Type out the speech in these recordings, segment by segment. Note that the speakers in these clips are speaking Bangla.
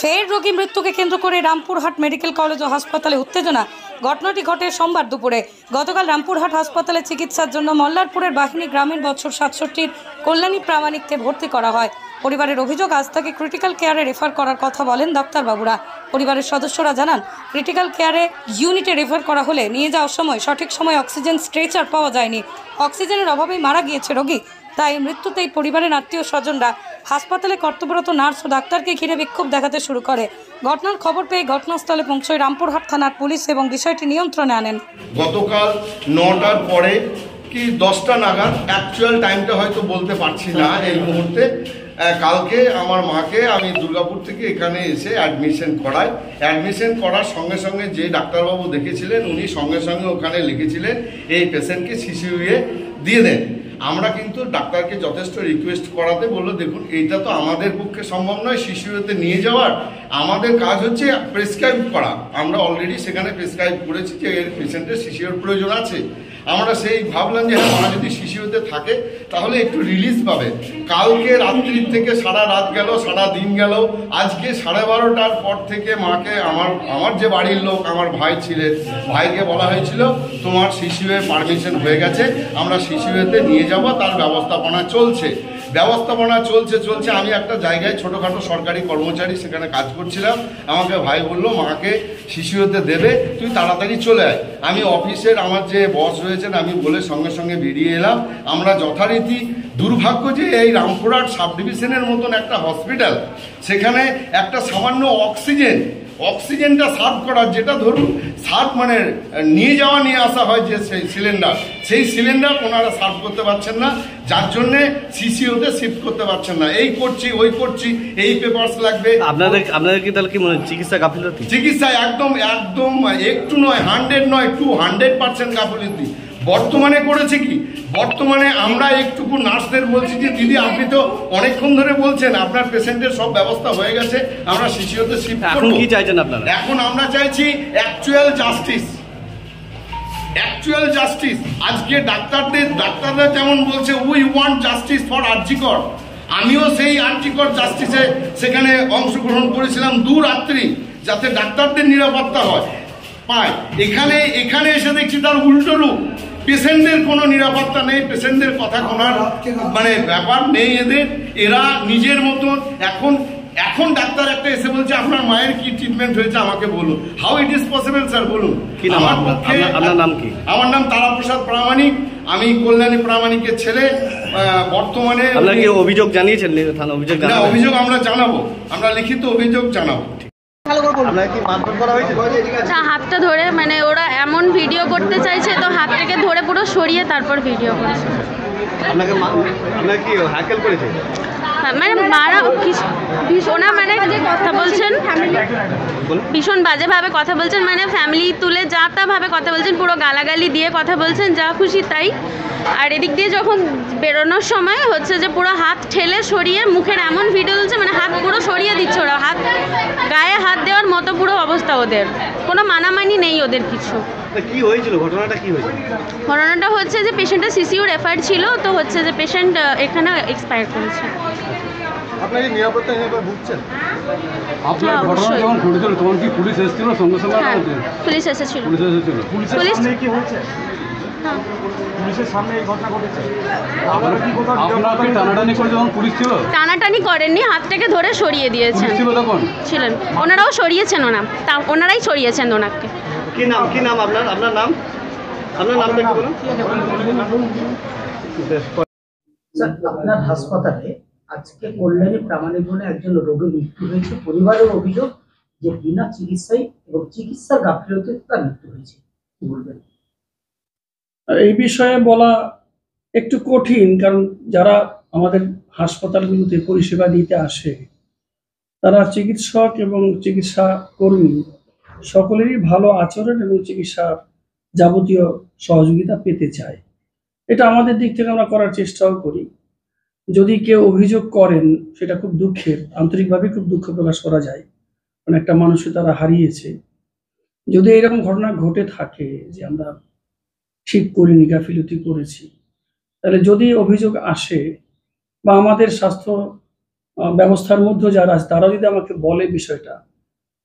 ফের রোগী মৃত্যুকে কেন্দ্র করে রামপুরহাট মেডিকেল কলেজ ও হাসপাতালে উত্তেজনা। ঘটনাটি ঘটে সোমবার দুপুরে। গতকাল রামপুরহাট হাসপাতালে চিকিৎসার জন্য মল্লারপুরের বাহিনী গ্রামের বছর 67 কল্যাণী প্রামাণিককে ভর্তি করা হয়। পরিবারের অভিযোগ, আজ তাকে ক্রিটিক্যাল কেয়ারে রেফার করার কথা বলেন ডাক্তারবাবুরা। পরিবারের সদস্যরা জানান, ক্রিটিক্যাল কেয়ারে ইউনিটে রেফার করা হলে নিয়ে যাওয়ার সময় সঠিক সময় অক্সিজেন স্ট্রেচার পাওয়া যায়নি। অক্সিজেনের অভাবেই মারা গিয়েছে রোগী। তাই মৃত্যুতেই পরিবারের আত্মীয় স্বজনরা হাসপাতালে কর্তব্যরত নার্স ও ডাক্তারকে ঘিরে বিক্ষোভ দেখাতে শুরু করে। ঘটনার খবর পেয়ে ঘটনাস্থলে পৌঁছয় রামপুরহাট থানার পুলিশ এবং বিষয়টি নিয়ন্ত্রণে আনেন। গতকাল 9টার পরে কি 10টা নাগাদ, অ্যাকচুয়াল টাইমটা হয়তো বলতে পারছি না এই মুহূর্তে, কালকে আমার মাকে আমি দুর্গাপুর থেকে এখানে এসে অ্যাডমিশন করাই। অ্যাডমিশন করার সঙ্গে সঙ্গে যে ডাক্তারবাবু দেখেছিলেন উনি সঙ্গে সঙ্গে ওখানে লিখেছিলেন এই পেশেন্টকে সিসিইউয়ে দিয়ে দেন। আমরা কিন্তু ডাক্তারকে যথেষ্ট রিকোয়েস্ট করাতে বললো, দেখুন এইটা তো আমাদের পক্ষে সম্ভব নয় সিসিইউতে নিয়ে যাওয়ার, আমাদের কাজ হচ্ছে প্রেসক্রাইব করা। আমরা অলরেডি সেখানে প্রেসক্রাইব করেছি যে এর পেশেন্টের সিসিইউর প্রয়োজন আছে। আমরা সেই ভাবলাম যে হ্যাঁ, মা যদি সিসিইউতে থাকে তাহলে একটু রিলিজ পাবে। কালকে রাত্রি থেকে সারা রাত গেল, সারা দিন গেল। আজকে 12:30টার পর থেকে মাকে আমার যে বাড়ির লোক, আমার ভাই ছিলেন, ভাইকে বলা হয়েছিল তোমার সিসিইউয়ে পারমিশন হয়ে গেছে, আমরা সিসিইউতে নিয়ে যাব, তার ব্যবস্থাপনা চলছে। চলছে। আমি একটা জায়গায় ছোটোখাটো সরকারি কর্মচারী সেখানে কাজ করছিলাম। আমাকে ভাই বললো মাকে সিসিইউতে দেবে, তুই তাড়াতাড়ি চলে আয়। আমি অফিসের আমার যে বস রয়েছেন আমি বলে সঙ্গে সঙ্গে বেরিয়ে এলাম। আমরা যথারীতি, দুর্ভাগ্য যে এই রামপুরহাট সাব ডিভিশনের মতন একটা হসপিটাল, সেখানে একটা সামান্য অক্সিজেনটা সার্ভ করার, যেটা ধরুন সার্ভ মানে নিয়ে আসা হয় যে সেই সিলিন্ডার ওনারা সার্ভ করতে পারছেন না, যার জন্যে সিসিইউতে শিফট করতে পারছেন না। এই করছি ওই করছি, এই পেপারস লাগবে। আপনাদের কি তাহলে কি মনে হয় চিকিৎসা গাফিলতি? চিকিৎসা একদম একটু নয়, 100 নয় 200% গাফিলতি বর্তমানে করেছে। কি বর্তমানে আমরা একটুকু নার্সদের বলছি যে দিদি আপনি তো অনেকক্ষণ ধরে বলছেন আপনার পেশেন্টের সব ব্যবস্থা হয়ে গেছে, আমরা সিসিইউতে শিফট করব। এখন কি চাইছেন আপনারা? এখন আমরা চাইছি অ্যাকচুয়াল জাস্টিস। আজকে ডাক্তাররা যেমন বলছে we want justice for RG Kar, আমিও সেই আরজিকর জাস্টিসে সেখানে অংশগ্রহণ করেছিলাম দুরাত্রি, যাতে ডাক্তারদের নিরাপত্তা পায়। এখানে এসে দেখছি তার উল্টো রূপ। পেশেন্টদের কোনো নিরাপত্তা নেই, পেশেন্টদের কথা শোনার মানে ব্যাপার নেই এরা নিজের মতন। এখন ডাক্তার একটা এসে বলছে আপনার মায়ের কি ট্রিটমেন্ট হয়েছে আমাকে বলুন। How it is possible sir, বলুন। আপনার নাম কি? আমার নাম তারাপ্রসাদ প্রামাণিক, আমি কল্যাণী প্রামাণিকের ছেলে। বর্তমানে আপনারা কি অভিযোগ জানিয়েছেন? অভিযোগ আমরা জানাবো, আমরা লিখিত অভিযোগ জানাবো। হাতটা ধরে মানে ওরা এমন ভিডিও করতে চাইছে, তো হাতটাকে ধরে পুরো সরিয়ে তারপর ভিডিও করেছে। মানে মারা ওনা মানে কথা বলছেন, ভীষণ বাজেভাবে কথা বলছেন, মানে ফ্যামিলি তুলে যা তা ভাবে কথা বলছেন, পুরো গালাগালি দিয়ে কথা বলছেন, যা খুশি তাই। আর এদিক দিয়ে যখন বেরোনোর সময় হচ্ছে যে পুরো হাত ঠেলে সরিয়ে মুখের এমন ভিডিও তুলছে, মানে হাত পুরো সরিয়ে দিচ্ছে ওরা, গায়ে হাত দেওয়ার মতো পুরো অবস্থা ওদের, কোনো মানামানি নেই ওদের কিছু। কি হয়েছিল? ঘটনাটা হচ্ছে যে পেশেন্টের সিসিইউ রেফার ছিল, তো হচ্ছে যে পেশেন্ট এখানে এক্সপায়ার করেছে। আপনার কি নিরাপত্তা নিয়ে ভুগছেন? আপনার ঘটনা যখন ঘটেছিল তখন কি পুলিশ এসেছিল সঙ্গে সঙ্গে? হ্যাঁ, পুলিশ এসেছিল। পুলিশের সামনে কি হয়েছে? হ্যাঁ, পুলিশের সামনে এই ঘটনা ঘটেছে। আপনারা কি কোথাও আপনাকে টানাটানি করে যখন পুলিশ ছিল? টানাটানি করেননি, হাতটাকে ধরে সরিয়ে দিয়েছেন। ছিল তখন ছিলেন ওনারাও সরিয়েছেন, ওনারাই সরিয়েছেন ওনাকে। কি নাম আপনার নাম? আপনার নামটা কি বলুন? আপনার হাসপাতালে আজকে কল্যাণী প্রামাণিক বলে একজন রোগীর মৃত্যু হয়েছে। পরিবারের অভিযোগ যে বিনা চিকিৎসায় এবং চিকিৎসার গাফিলতিতে তার মৃত্যু হয়েছে, কি বলবেন? এই বিষয়ে বলা একটু কঠিন, কারণ যারা আমাদের হাসপাতালগুলোতে পরিষেবা দিতে আসে তারা চিকিৎসক এবং চিকিৎসা কর্মী সকলেরই ভালো আচরণ এবং চিকিৎসা যাবতীয় সহযোগিতা পেতে চায়। এটা আমাদের দিক থেকে আমরা করার চেষ্টাও করি। যদি কেউ অভিযোগ করেন সেটা খুব দুঃখের, আন্তরিকভাবে খুব দুঃখ প্রকাশ করা যায়, কারণ একটা মানুষকে তারা হারিয়েছে। যদি এরকম ঘটনা ঘটে থাকে যে আমরা ঠিক করিনি, গাফিলতি করেছি, তাহলে যদি অভিযোগ আসে বা আমাদের স্বাস্থ্য ব্যবস্থার মধ্যে যারা আছে তারা যদি আমাকে বলে বিষয়টা,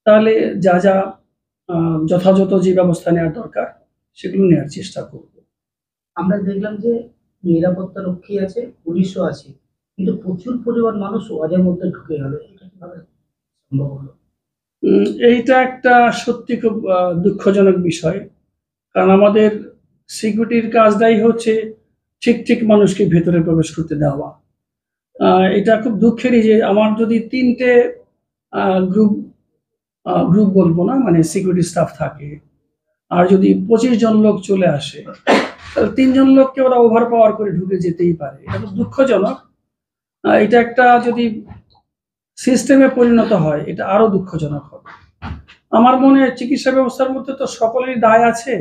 তাহলে যা যা যথাযথ যে ব্যবস্থা নেওয়ার দরকার সেগুলো নেওয়ার চেষ্টা করব। আমরা দেখলাম যে নিরাপত্তা রক্ষী আছে, পুলিশও আছে, কিন্তু প্রচুর পরিমাণ মানুষ ওয়ার্ডের মধ্যে ঢুকে গেল, এটা কিভাবে সম্ভব হলো? এইটা একটা সত্যি খুব দুঃখজনক বিষয়, কারণ আমাদের সিকিউরিটির কাজটাই হচ্ছে ঠিক ঠিক মানুষকে ভেতরে প্রবেশ করতে দেওয়া। এটা খুব দুঃখেরই যে আমার যদি 3টে গ্রুপ বলবো না, মানে সিকিউরিটি স্টাফ থাকে, আর যদি 25 জন লোক চলে আসে, তাহলে 3 জন লোককে ওরা ওভার পাওয়ার করে ঢুকে যেতেই পারে। এটা খুব দুঃখজনক। এটা একটা যদি সিস্টেমে পরিণত হয়, এটা আরো দুঃখজনক হবে। আমার মনে হয় চিকিৎসা ব্যবস্থার মধ্যে তো সকলেরই দায় আছে।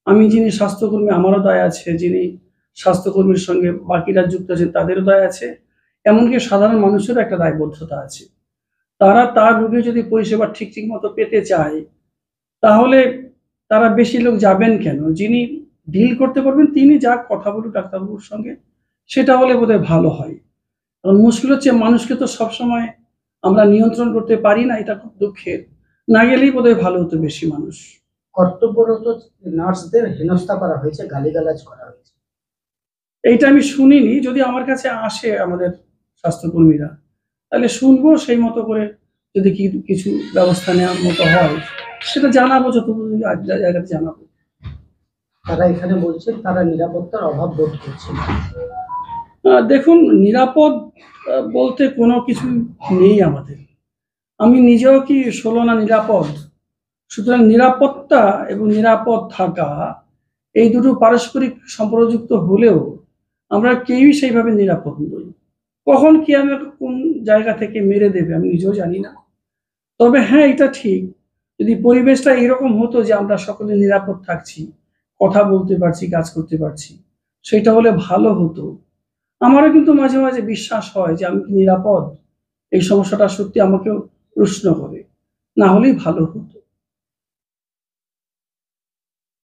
আমি যিনি স্বাস্থ্যকর্মী, আমারও দায় আছে, যিনি স্বাস্থ্যকর্মীর সঙ্গে বাকিরা যুক্ত আছেন তাদেরও দায় আছে, এমনকি সাধারণ মানুষেরও একটা দায়বদ্ধতা আছে। তারা তার রোগী যদি পরিষেবা ঠিক ঠিক মতো পেতে চায়, তাহলে তারা বেশি লোক যাবেন কেন? যিনি ডিল করতে পারবেন তিনি যা কথা বলুন ডাক্তারবাবুর সঙ্গে, সেটা হলে বোধহয় ভালো হয়। কারণ মুশকিল হচ্ছে মানুষকে তো সবসময় আমরা নিয়ন্ত্রণ করতে পারি না, এটা খুব দুঃখের। না গেলেই বোধহয় ভালো হতো বেশি মানুষ। কর্তব্যরত নার্সদের হেনস্থা করা হয়েছে, গালিগালাজ করা হয়েছে। এইটা আমি শুনিনি, যদি আমার কাছে আসে আমাদের স্বাস্থ্যকর্মীরা তাহলে শুনবো, সেই মতো করে যদি কিছু ব্যবস্থা নেওয়ার মতো হয় সেটা জানাবো, যতটুকু জায়গাতে জানাবো। তারা এখানে বলছেন তারা নিরাপত্তার অভাব বোধ করছেন। দেখুন, নিরাপদ বলতে কোনো কিছু নেই আমাদের। আমি নিজেও কি 16 না নিরাপদ? সুতরাং নিরাপত্তা এবং নিরাপদ থাকা এই দুটো পারস্পরিক সম্পর্কযুক্ত হলেও আমরা কেউই সেইভাবে নিরাপদ নই। কখন কি আমাকে কোন জায়গা থেকে মেরে দেবে আমি নিজেও জানি না। তবে হ্যাঁ, এটা ঠিক, যদি পরিবেশটা এরকম হতো যে আমরা সকলে নিরাপদ থাকছি, কথা বলতে পারছি, কাজ করতে পারছি, সেটা হলে ভালো হতো। আমারও কিন্তু মাঝে মাঝে বিশ্বাস হয় যে আমি কি নিরাপদ, এই সমস্যাটা সত্যি আমাকেও প্রশ্ন করে, না হলেই ভালো হতো।